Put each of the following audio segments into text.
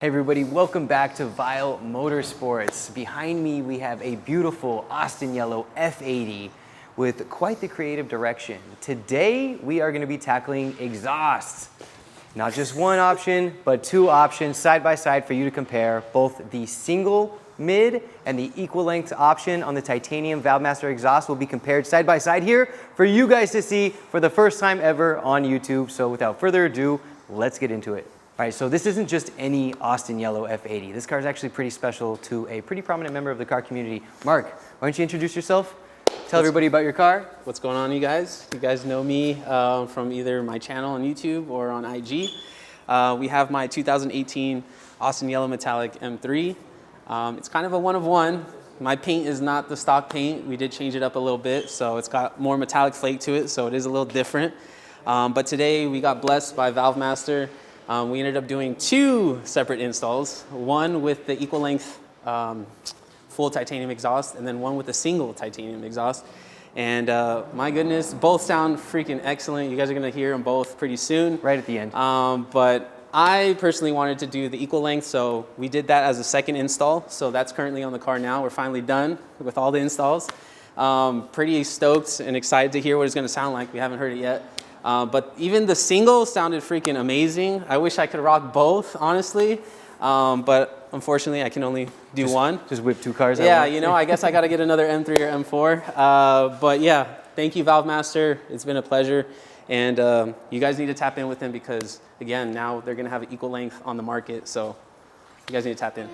Hey everybody, welcome back to Vile Motorsports. Behind me we have a beautiful Austin yellow F80 with quite the creative direction. Today we are going to be tackling exhausts. Not just one option, but two options side by side for you to compare. Both the single mid and the equal length option on the titanium Valvemaster exhaust will be compared side by side here for you guys to see for the first time ever on YouTube. So without further ado, let's get into it. All right, so this isn't just any Austin yellow F80. This car is actually pretty special to a pretty prominent member of the car community. Mark, why don't you introduce yourself? Tell everybody about your car. What's going on, you guys? You guys know me from either my channel on YouTube or on IG. We have my 2018 Austin Yellow Metallic M3. It's kind of a one of one. My paint is not the stock paint. We did change it up a little bit, so it's got more metallic flake to it, so it is a little different. But today we got blessed by Valvemaster. We ended up doing two separate installs, one with the equal length full titanium exhaust and then one with a single titanium exhaust. And my goodness, both sound freaking excellent. You guys are gonna hear them both pretty soon. Right at the end. But I personally wanted to do the equal length, so we did that as a second install. So that's currently on the car now. We're finally done with all the installs. Pretty stoked and excited to hear what it's gonna sound like. We haven't heard it yet. But even the single sounded freaking amazing. I wish I could rock both, honestly. But unfortunately, I can only do one. Just whip two cars out. Yeah, you know, I guess I got to get another M3 or M4. But yeah, thank you, Valvemaster. It's been a pleasure. And you guys need to tap in with them because, again, now they're going to have an equal length on the market. So you guys need to tap in.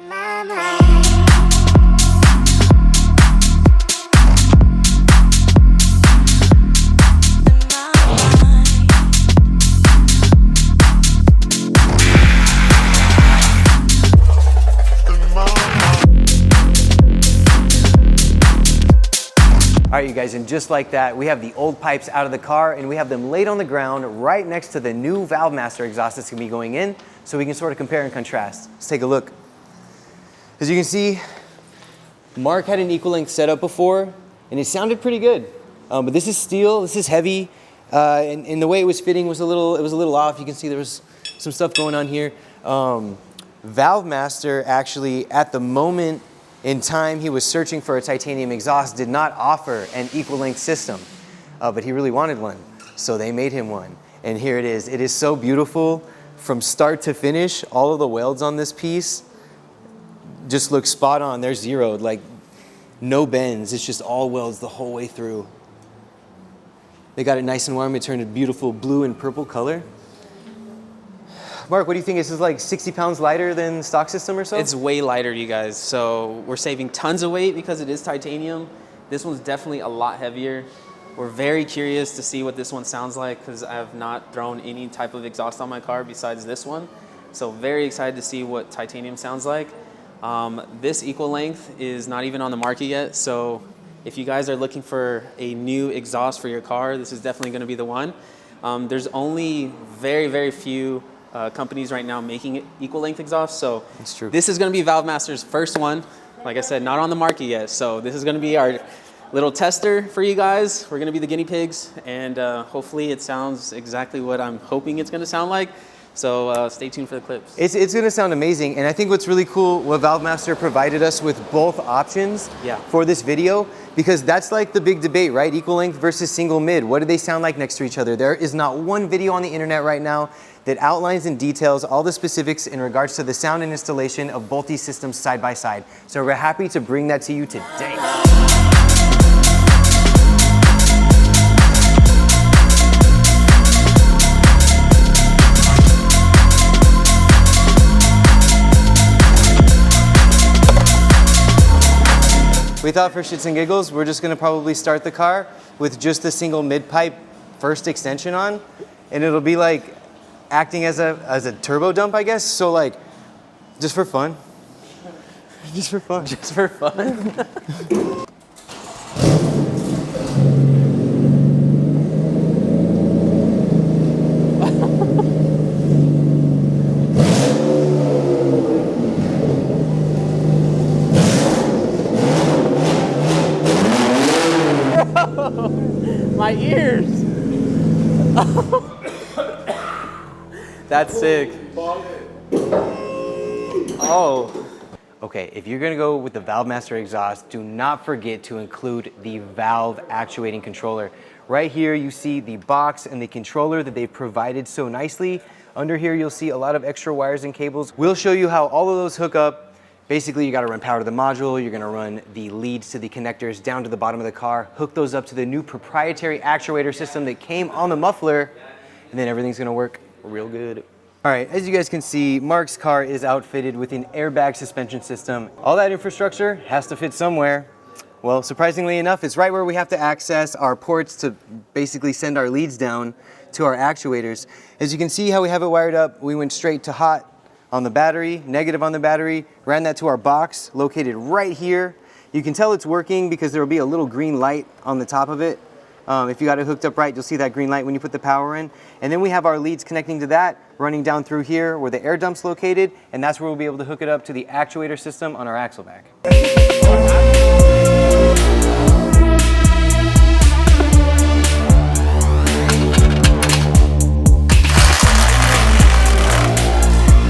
All right, you guys, and just like that, we have the old pipes out of the car and we have them laid on the ground right next to the new Valvemaster exhaust that's gonna be going in, so we can sort of compare and contrast. Let's take a look. As you can see, Mark had an equal length setup before and it sounded pretty good. But this is steel, this is heavy, and the way it was fitting was a little off. You can see there was some stuff going on here. Valvemaster actually, at the moment in time he was searching for a titanium exhaust, did not offer an equal length system, but he really wanted one. So they made him one. And here it is. It is so beautiful from start to finish. All of the welds on this piece just look spot on. They're zeroed, like no bends. It's just all welds the whole way through. They got it nice and warm. It turned a beautiful blue and purple color. Mark, what do you think? This is like 60 pounds lighter than stock system or so? It's way lighter, you guys. So we're saving tons of weight because it is titanium. This one's definitely a lot heavier. We're very curious to see what this one sounds like because I have not thrown any type of exhaust on my car besides this one. So very excited to see what titanium sounds like. This equal length is not even on the market yet. So if you guys are looking for a new exhaust for your car, this is definitely going to be the one. There's only very, very few companies right now making equal length exhaust, so that's true. This is going to be Valvemaster's first one. Like I said, not on the market yet, so this is going to be our little tester for you guys. We're going to be the guinea pigs, and hopefully it sounds exactly what I'm hoping it's going to sound like. So stay tuned for the clips. It's going to sound amazing, and I think what's really cool, what Valvemaster provided us with both options for this video, because that's like the big debate, right? Equal length versus single mid. What do they sound like next to each other? There is not one video on the internet right now that outlines and details all the specifics in regards to the sound and installation of both these systems side by side. So we're happy to bring that to you today. We thought for shits and giggles, we're just gonna probably start the car with just the single mid pipe first extension on, and it'll be like acting as a turbo dump, I guess. So like, just for fun. Just for fun. Just for fun. My ears. That's sick. Oh. Okay, if you're gonna go with the Valve Master exhaust, do not forget to include the valve actuating controller. Right here, you see the box and the controller that they've provided so nicely. Under here, you'll see a lot of extra wires and cables. We'll show you how all of those hook up. Basically, you gotta run power to the module, you're gonna run the leads to the connectors down to the bottom of the car, hook those up to the new proprietary actuator system that came on the muffler, and then everything's gonna work real good. All right, as you guys can see, Mark's car is outfitted with an airbag suspension system. All that infrastructure has to fit somewhere. Well, surprisingly enough, it's right where we have to access our ports to basically send our leads down to our actuators. As you can see how we have it wired up, we went straight to hot on the battery, negative on the battery, ran that to our box located right here. You can tell it's working because there will be a little green light on the top of it. If you got it hooked up right, you'll see that green light when you put the power in. And then we have our leads connecting to that, running down through here where the air dump's located, and that's where we'll be able to hook it up to the actuator system on our axle back.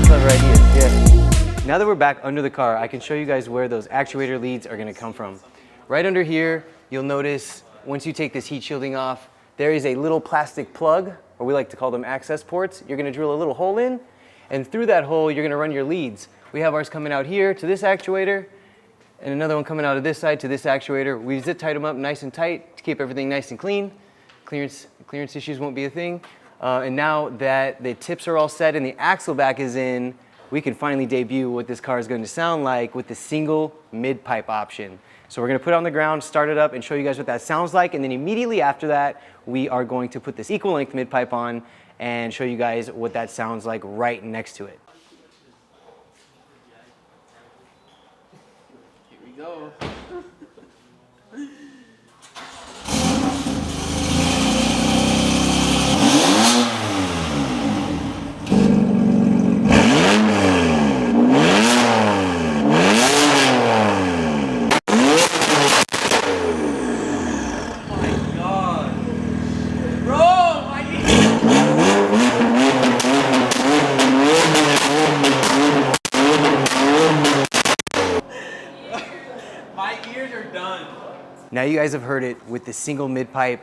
Clever idea, yeah. Now that we're back under the car, I can show you guys where those actuator leads are gonna come from. Right under here, you'll notice once you take this heat shielding off, there is a little plastic plug, or we like to call them access ports. You're gonna drill a little hole in, and through that hole, you're gonna run your leads. We have ours coming out here to this actuator, and another one coming out of this side to this actuator. We zip tie them up nice and tight to keep everything nice and clean. Clearance issues won't be a thing. And now that the tips are all set and the axle back is in, we can finally debut what this car is going to sound like with the single mid-pipe option. So we're gonna put it on the ground, start it up, and show you guys what that sounds like, and then immediately after that, we are going to put this equal length mid-pipe on and show you guys what that sounds like right next to it. Here we go. Now you guys have heard it with the single mid-pipe.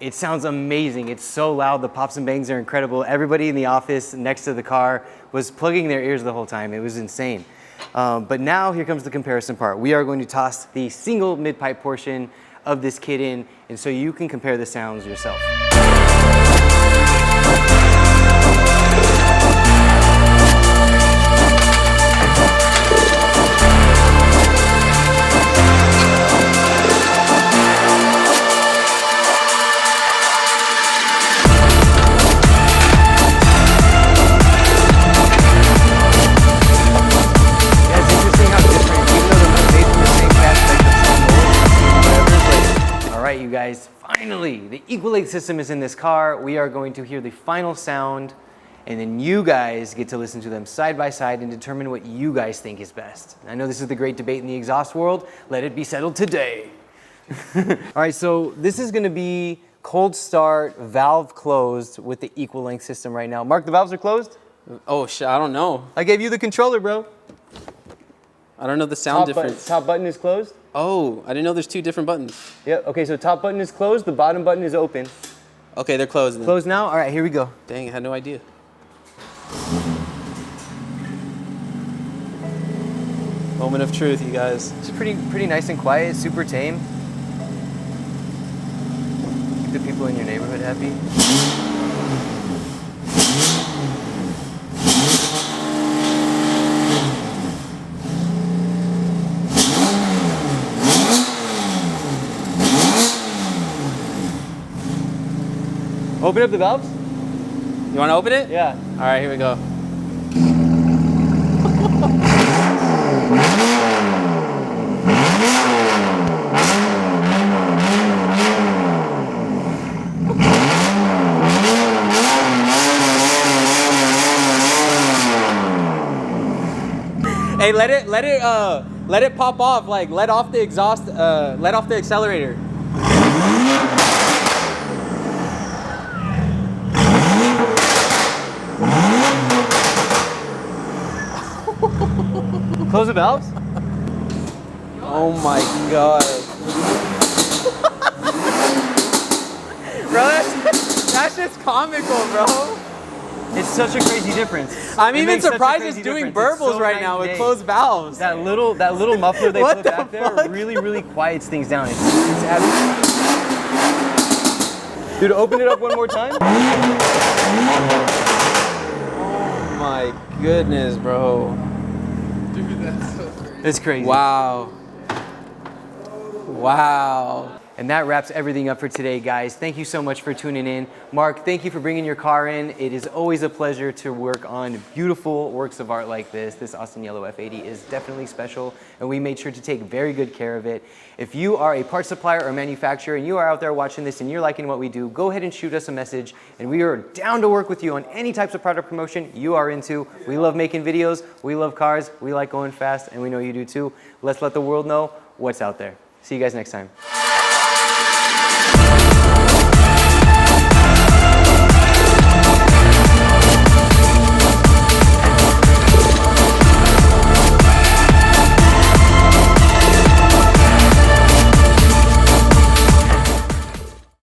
It sounds amazing. It's so loud. The pops and bangs are incredible. Everybody in the office next to the car was plugging their ears the whole time. It was insane. But now here comes the comparison part. We are going to toss the single mid-pipe portion of this kit in, and so you can compare the sounds yourself. You guys, finally, the equal length system is in this car. We are going to hear the final sound, and then you guys get to listen to them side by side and determine what you guys think is best. I know this is the great debate in the exhaust world. Let it be settled today. All right, so this is gonna be cold start, valve closed with the equal length system right now. Mark, the valves are closed? Oh shit, I don't know. I gave you the controller, bro. I don't know the sound difference. Top button is closed? Oh, I didn't know there's two different buttons. Yep, okay, so top button is closed, the bottom button is open. Okay, they're closed then. Closed now? All right, here we go. Dang, I had no idea. Moment of truth, you guys. It's pretty nice and quiet, super tame. Keep the people in your neighborhood happy. Open up the valves? You want to open it? Yeah. All right, here we go. Hey, let it pop off. Like, let off the exhaust. Let off the accelerator. Close the valves. Oh my god. Bro, that's just comical, bro. It's such a crazy difference. I'm It even makes such a surprised it's crazy doing difference. It's burbles so right night now and with day. closed valves. That little muffler they What put the back there fuck? really quiets things down. Dude, open it up one more time. Oh my goodness, bro. Dude, that's so crazy. It's crazy. Wow. Wow. And that wraps everything up for today, guys. Thank you so much for tuning in. Mark, thank you for bringing your car in. It is always a pleasure to work on beautiful works of art like this. This Austin Yellow F80 is definitely special, and we made sure to take very good care of it. If you are a parts supplier or manufacturer and you are out there watching this and you're liking what we do, go ahead and shoot us a message, and we are down to work with you on any types of product promotion you are into. We love making videos, we love cars, we like going fast, and we know you do too. Let's let the world know what's out there. See you guys next time.